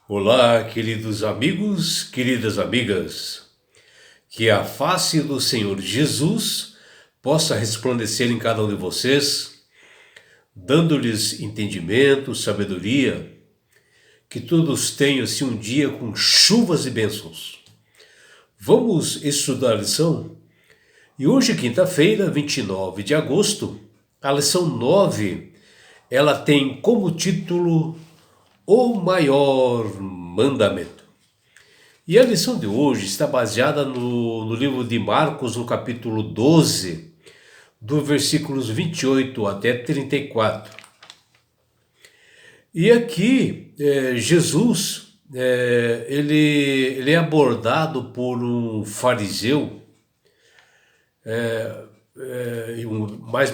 Olá, queridos amigos, queridas amigas. Que a face do Senhor Jesus possa resplandecer em cada um de vocês, dando-lhes entendimento, sabedoria, que todos tenham assim um dia com chuvas e bênçãos. Vamos estudar a lição? E hoje, quinta-feira, 29 de agosto, a lição 9, ela tem como título O Maior Mandamento. E a lição de hoje está baseada no livro de Marcos, no capítulo 12, do versículos 28 até 34. E aqui, Jesus, ele é abordado por um fariseu,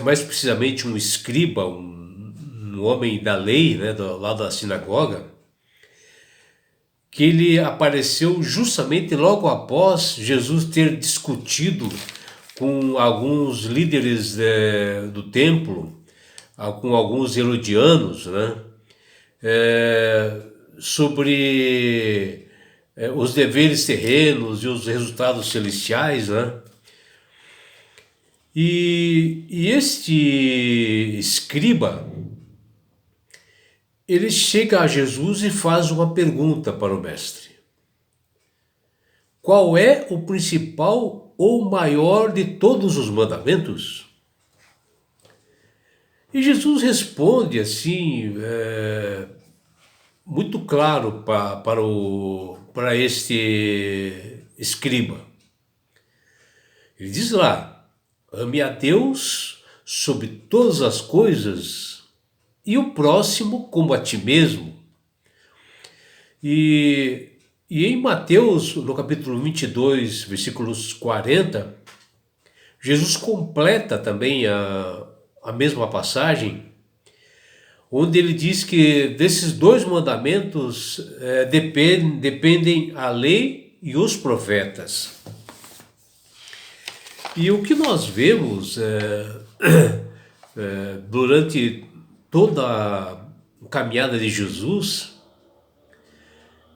mais precisamente um escriba, um homem da lei, né, lá da sinagoga, que ele apareceu justamente logo após Jesus ter discutido com alguns líderes do templo, com alguns herodianos, né, sobre os deveres terrenos e os resultados celestiais, né? E este escriba, ele chega a Jesus e faz uma pergunta para o mestre. Qual é o principal ou maior de todos os mandamentos? E Jesus responde assim, muito claro para este escriba. Ele diz lá: ame a Deus sobre todas as coisas e o próximo como a ti mesmo. E em Mateus, no capítulo 22, versículos 40, Jesus completa também a mesma passagem, onde ele diz que desses dois mandamentos dependem a lei e os profetas. E o que nós vemos durante toda a caminhada de Jesus,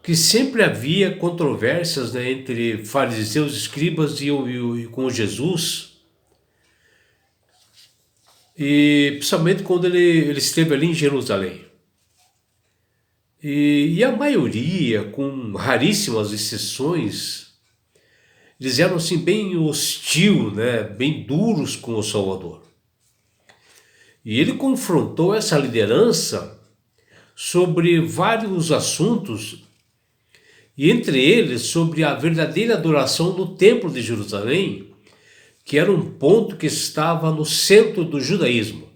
que sempre havia controvérsias, né, entre fariseus, escribas e com Jesus, e principalmente quando ele esteve ali em Jerusalém. E a maioria, com raríssimas exceções, eles eram assim bem hostil, né, bem duros com o Salvador. E ele confrontou essa liderança sobre vários assuntos, e entre eles sobre a verdadeira adoração no Templo de Jerusalém, que era um ponto que estava no centro do judaísmo.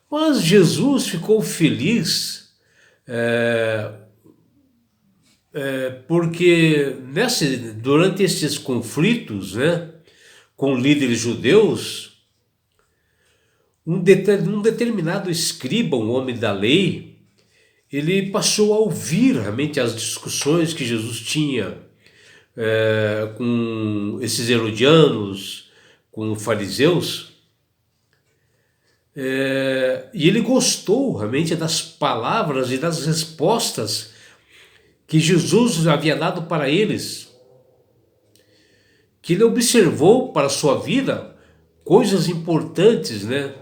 Mas Jesus ficou feliz porque durante esses conflitos, né, com líderes judeus, um determinado escriba, um homem da lei, ele passou a ouvir realmente as discussões que Jesus tinha com esses herodianos, com fariseus, e ele gostou realmente das palavras e das respostas que Jesus havia dado para eles, que ele observou para a sua vida coisas importantes, né,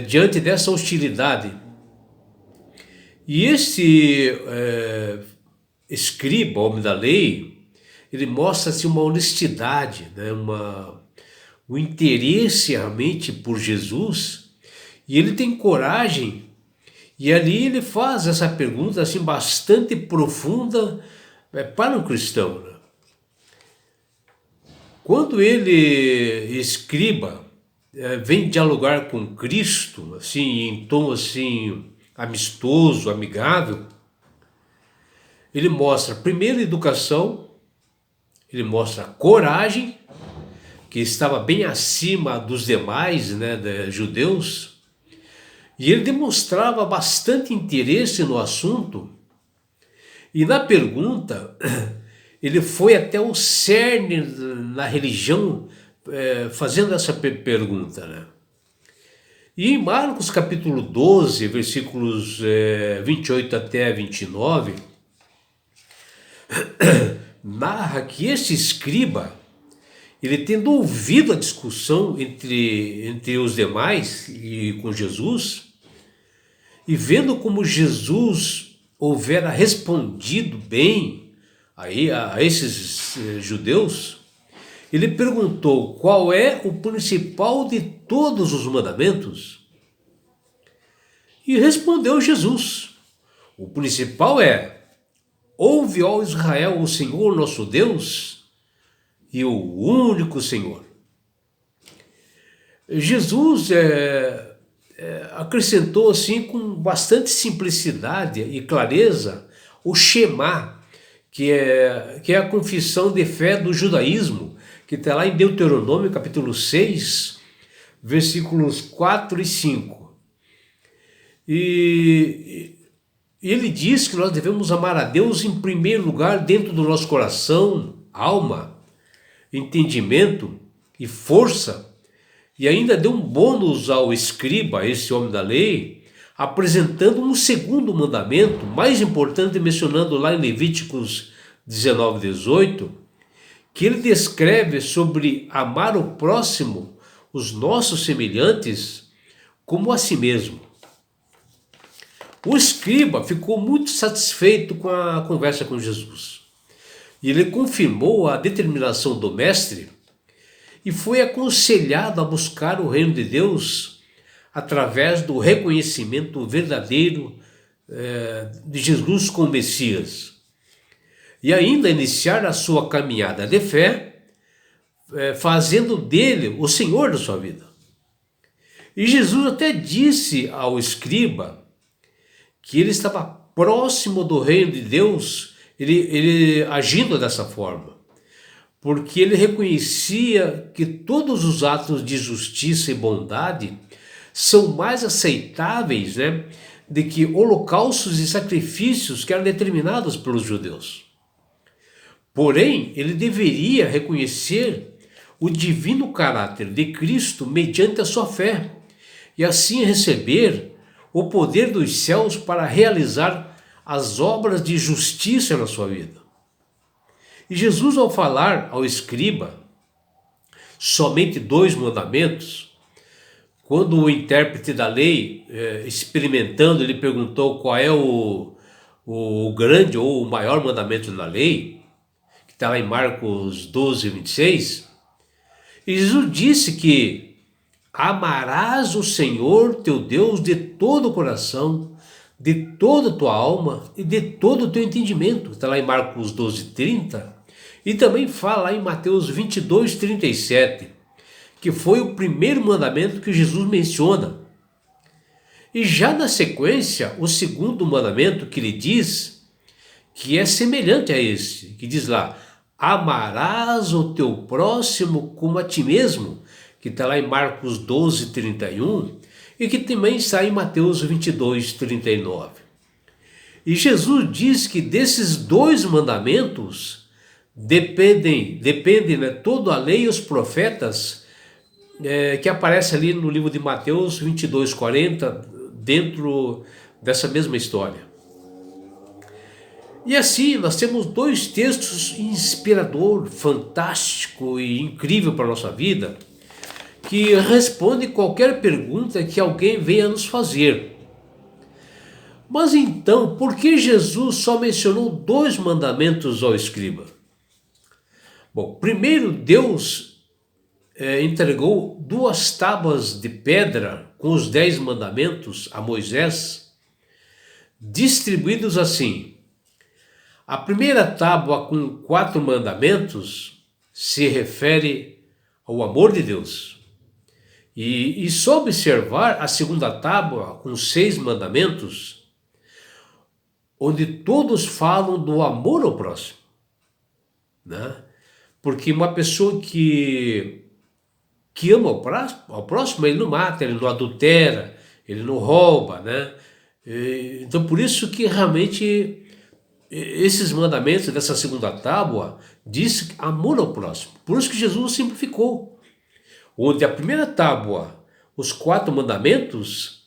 diante dessa hostilidade. E esse escriba, homem da lei, ele mostra-se uma honestidade, né, um interesse realmente por Jesus, e ele tem coragem, e ali ele faz essa pergunta assim bastante profunda para o cristão, né? Quando ele, escriba, vem dialogar com Cristo, assim, em tom assim amistoso, amigável, ele mostra primeiro educação, ele mostra coragem, que estava bem acima dos demais, né, judeus, e ele demonstrava bastante interesse no assunto, e na pergunta ele foi até o cerne na religião, fazendo essa pergunta, né? E em Marcos capítulo 12, versículos 28 até 29, narra que este escriba, ele tendo ouvido a discussão entre os demais e com Jesus, e vendo como Jesus houvera respondido bem a esses judeus, ele perguntou qual é o principal de todos os mandamentos. E respondeu Jesus: o principal é: ouve, ó Israel, o Senhor nosso Deus e o único Senhor. Jesus acrescentou assim com bastante simplicidade e clareza o Shema, que é a confissão de fé do judaísmo, que está lá em Deuteronômio capítulo 6, versículos 4 e 5. E ele diz que nós devemos amar a Deus em primeiro lugar dentro do nosso coração, alma, entendimento e força. E ainda deu um bônus ao escriba, esse homem da lei, apresentando um segundo mandamento, mais importante, mencionando lá em Levíticos 19, 18, que ele descreve sobre amar o próximo, os nossos semelhantes, como a si mesmo. O escriba ficou muito satisfeito com a conversa com Jesus. E ele confirmou a determinação do mestre e foi aconselhado a buscar o reino de Deus através do reconhecimento verdadeiro de Jesus como Messias. E ainda iniciar a sua caminhada de fé, fazendo dele o Senhor da sua vida. E Jesus até disse ao escriba que ele estava próximo do reino de Deus, ele agindo dessa forma, porque ele reconhecia que todos os atos de justiça e bondade são mais aceitáveis, de que holocaustos e sacrifícios que eram determinados pelos judeus. Porém, ele deveria reconhecer o divino caráter de Cristo mediante a sua fé, e assim receber o poder dos céus para realizar as obras de justiça na sua vida. E Jesus, ao falar ao escriba somente 2 mandamentos, quando o intérprete da lei, experimentando, ele perguntou qual é o grande ou o maior mandamento da lei, que está lá em Marcos 12, 26, e Jesus disse que amarás o Senhor teu Deus de todo o coração, de toda a tua alma e de todo o teu entendimento. Está lá em Marcos 12, 30. E também fala lá em Mateus 22, 37, que foi o primeiro mandamento que Jesus menciona. E já na sequência, o segundo mandamento que ele diz, que é semelhante a esse, que diz lá: amarás o teu próximo como a ti mesmo, que está lá em Marcos 12, 31, e que também está em Mateus 22, 39. E Jesus diz que desses 2 mandamentos dependem toda a lei e os profetas, que aparece ali no livro de Mateus 22, 40, dentro dessa mesma história. E assim, nós temos 2 textos inspirador, fantástico e incrível para a nossa vida, que respondem qualquer pergunta que alguém venha nos fazer. Mas então, por que Jesus só mencionou 2 mandamentos ao escriba? Bom, primeiro Deus entregou 2 tábuas de pedra com os 10 mandamentos a Moisés, distribuídos assim. A primeira tábua com 4 mandamentos se refere ao amor de Deus. E só observar a segunda tábua com 6 mandamentos, onde todos falam do amor ao próximo, Porque uma pessoa que ama ao próximo, ele não mata, ele não adultera, ele não rouba, Então por isso que realmente esses mandamentos dessa segunda tábua diz amor ao próximo. Por isso que Jesus simplificou. Onde a primeira tábua, os 4 mandamentos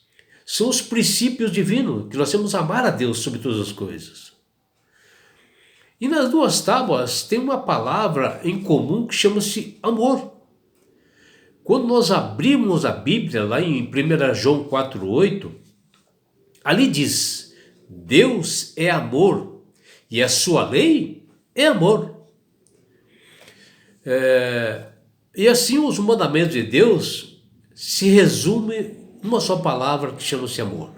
são os princípios divinos, que nós temos que amar a Deus sobre todas as coisas. E nas 2 tábuas tem uma palavra em comum que chama-se amor. Quando nós abrimos a Bíblia, lá em 1 João 4,8, ali diz: Deus é amor e a sua lei é amor. E assim os mandamentos de Deus se resumem numa só palavra que chama-se amor.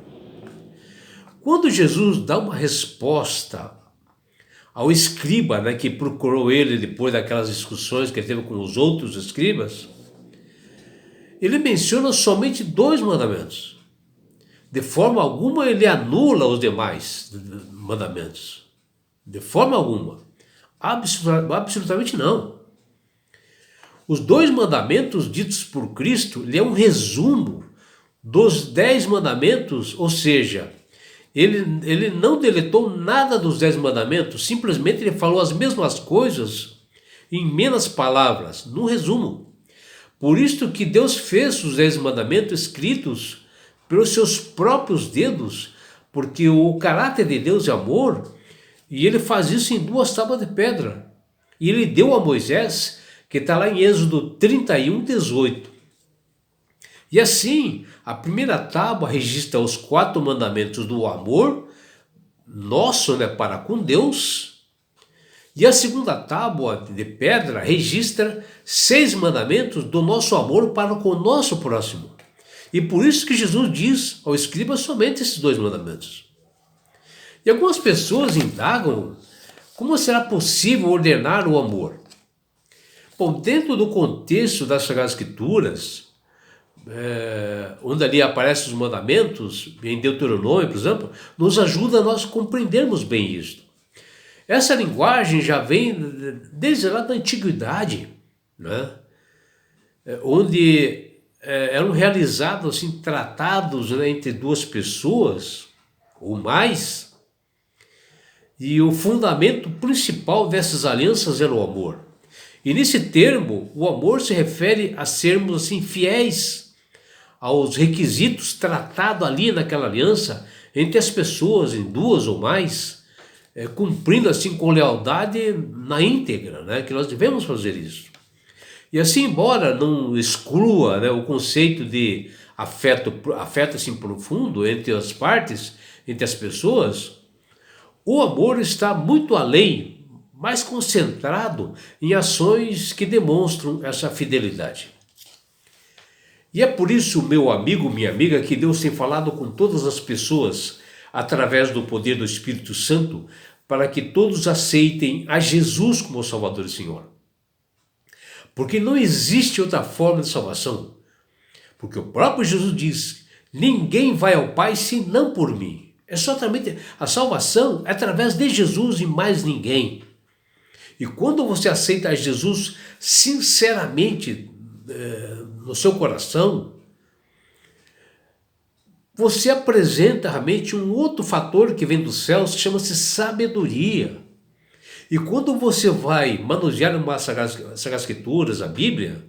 Quando Jesus dá uma resposta ao escriba, né, que procurou ele depois daquelas discussões que ele teve com os outros escribas, ele menciona somente 2 mandamentos. De forma alguma ele anula os demais mandamentos. De forma alguma. Absolutamente não. Os 2 mandamentos ditos por Cristo, ele é um resumo dos 10 mandamentos, ou seja, ele não deletou nada dos 10 mandamentos, simplesmente ele falou as mesmas coisas em menos palavras, no resumo. Por isto que Deus fez os 10 mandamentos escritos pelos seus próprios dedos, porque o caráter de Deus é amor, e ele faz isso em 2 tábuas de pedra. E ele deu a Moisés, que está lá em Êxodo 31:18. E assim, a primeira tábua registra os 4 mandamentos do amor nosso, né, para com Deus. E a segunda tábua de pedra registra 6 mandamentos do nosso amor para com o nosso próximo. E por isso que Jesus diz ao escriba somente esses 2 mandamentos. E algumas pessoas indagam como será possível ordenar o amor. Bom, dentro do contexto das Sagradas Escrituras, onde ali aparecem os mandamentos, em Deuteronômio, por exemplo, nos ajuda a nós compreendermos bem isso. Essa linguagem já vem desde lá da antiguidade, né? Onde eram realizados assim, tratados, né, entre 2 pessoas ou mais, e o fundamento principal dessas alianças era o amor. E nesse termo, o amor se refere a sermos assim, fiéis aos requisitos tratados ali naquela aliança entre as pessoas, em 2 ou mais, cumprindo assim com lealdade na íntegra, né, que nós devemos fazer isso. E assim, embora não exclua, né, o conceito de afeto assim, profundo entre as partes, entre as pessoas, o amor está muito além, mais concentrado em ações que demonstram essa fidelidade. E é por isso, meu amigo, minha amiga, que Deus tem falado com todas as pessoas através do poder do Espírito Santo, para que todos aceitem a Jesus como Salvador e Senhor. Porque não existe outra forma de salvação. Porque o próprio Jesus diz: ninguém vai ao Pai senão por mim. É somente a salvação é através de Jesus e mais ninguém. E quando você aceita a Jesus sinceramente no seu coração, você apresenta realmente um outro fator que vem dos céus, que chama-se sabedoria. E quando você vai manusear uma Sagradas Escrituras, a Bíblia,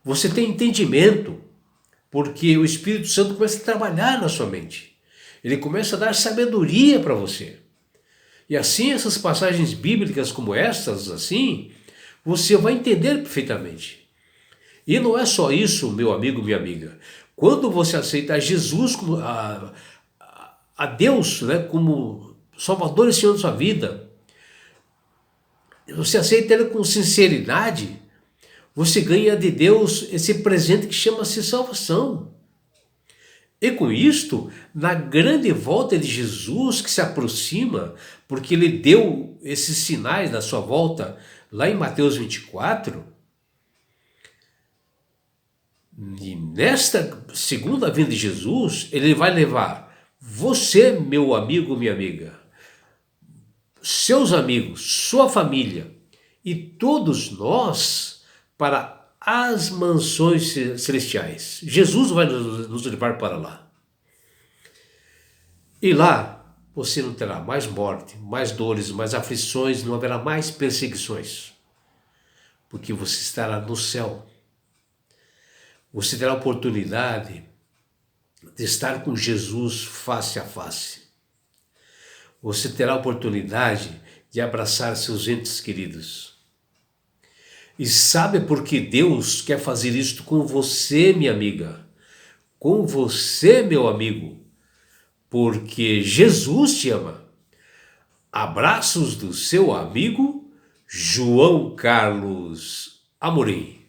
você tem entendimento, porque o Espírito Santo começa a trabalhar na sua mente. Ele começa a dar sabedoria para você. E assim, essas passagens bíblicas como estas, assim, você vai entender perfeitamente. E não é só isso, meu amigo, minha amiga. Quando você aceita Jesus como a Deus, né, como Salvador e Senhor da sua vida, você aceita Ele com sinceridade, você ganha de Deus esse presente que chama-se salvação. E com isto, na grande volta de Jesus que se aproxima, porque Ele deu esses sinais da sua volta lá em Mateus 24, e nesta segunda vinda de Jesus, Ele vai levar você, meu amigo, minha amiga, seus amigos, sua família e todos nós para as mansões celestiais. Jesus vai nos levar para lá. E lá você não terá mais morte, mais dores, mais aflições, não haverá mais perseguições, porque você estará no céu. Você terá a oportunidade de estar com Jesus face a face. Você terá a oportunidade de abraçar seus entes queridos. E sabe por que Deus quer fazer isto com você, minha amiga? Com você, meu amigo? Porque Jesus te ama. Abraços do seu amigo João Carlos Amorim.